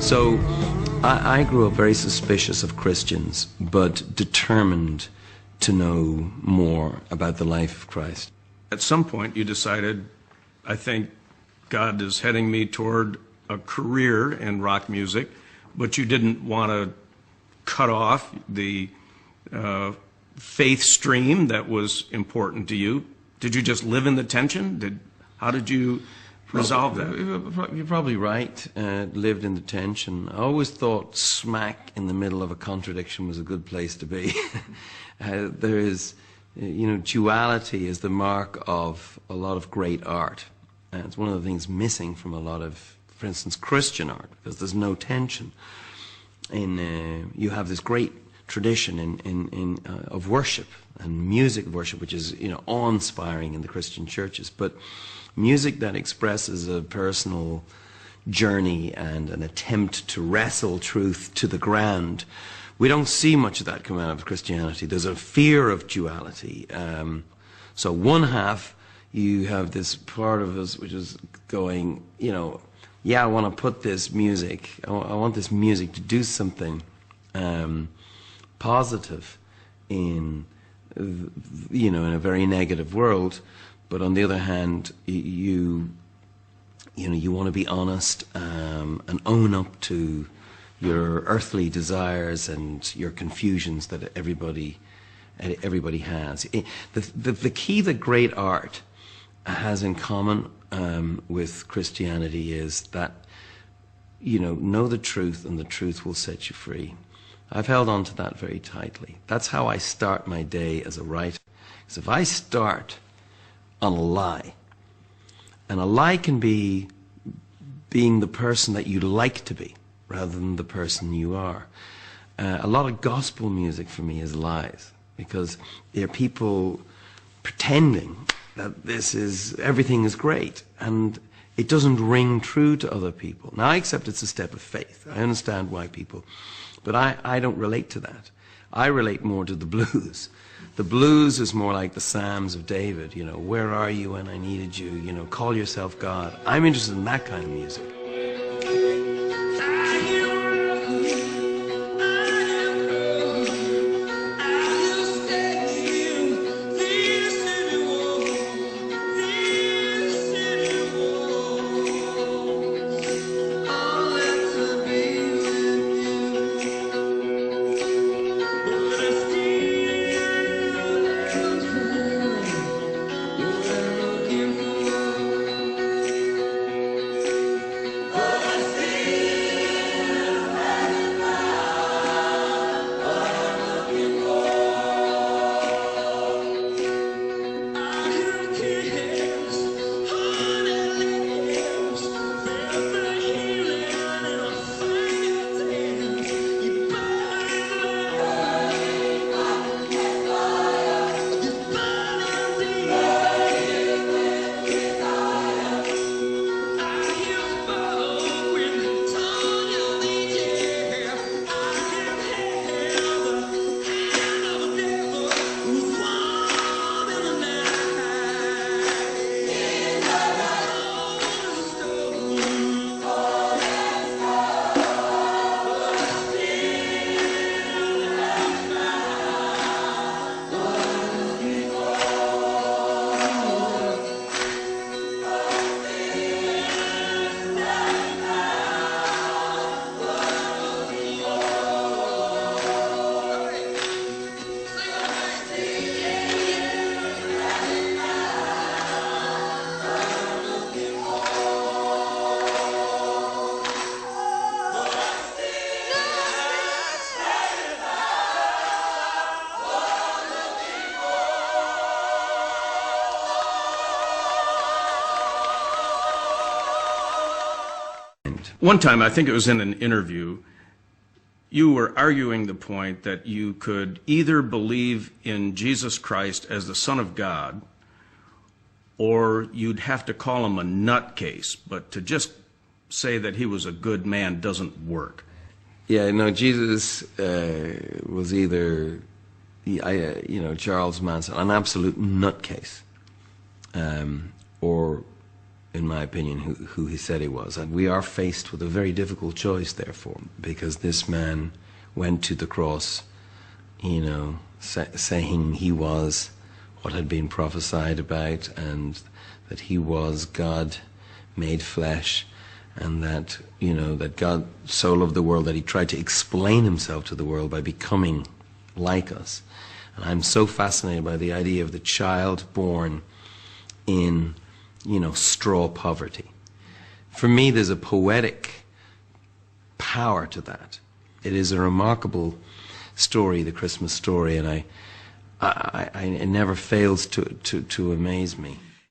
So I grew up very suspicious of Christians, but determined to know more about the life of Christ. At some point you decided, I think God is heading me toward a career in rock music, but you didn't want to cut off the faith stream that was important to you. Did you just live in the tension? How did you resolve that? You're probably right. Lived in the tension. I always thought smack in the middle of a contradiction was a good place to be. There is, duality is the mark of a lot of great art. And it's one of the things missing from a lot of, for instance, Christian art, because there's no tension. You have this great tradition of worship and music of worship, which is awe-inspiring in the Christian churches. But music that expresses a personal journey and an attempt to wrestle truth to the ground, we don't see much of that come out of Christianity. There's a fear of duality. So one half, you have this part of us which is going, I want to put this music, I want this music to do something positive in a very negative world. But on the other hand, you want to be honest and own up to your earthly desires and your confusions that everybody has. The key that great art has in common with Christianity is that know the truth and the truth will set you free. I've held on to that very tightly. That's how I start my day as a writer. Because if I start on a lie, and a lie can be being the person that you like to be rather than the person you are. A lot of gospel music for me is lies, because there are people pretending that everything is great, and it doesn't ring true to other people. Now I accept it's a step of faith. I understand why people, but I don't relate to that. I relate more to the blues. The blues is more like the Psalms of David, where are you when I needed you, call yourself God. I'm interested in that kind of music. One time, I think it was in an interview, you were arguing the point that you could either believe in Jesus Christ as the Son of God, or you'd have to call him a nutcase, but to just say that he was a good man doesn't work. Yeah, no, Jesus was either, Charles Manson, an absolute nutcase, or in my opinion, who he said he was. And we are faced with a very difficult choice, therefore, because this man went to the cross, saying he was what had been prophesied about, and that he was God made flesh, and that, that God so loved the world that he tried to explain himself to the world by becoming like us. And I'm so fascinated by the idea of the child born in, straw poverty. For me, there's a poetic power to that. It is a remarkable story, the Christmas story, and it never fails to amaze me.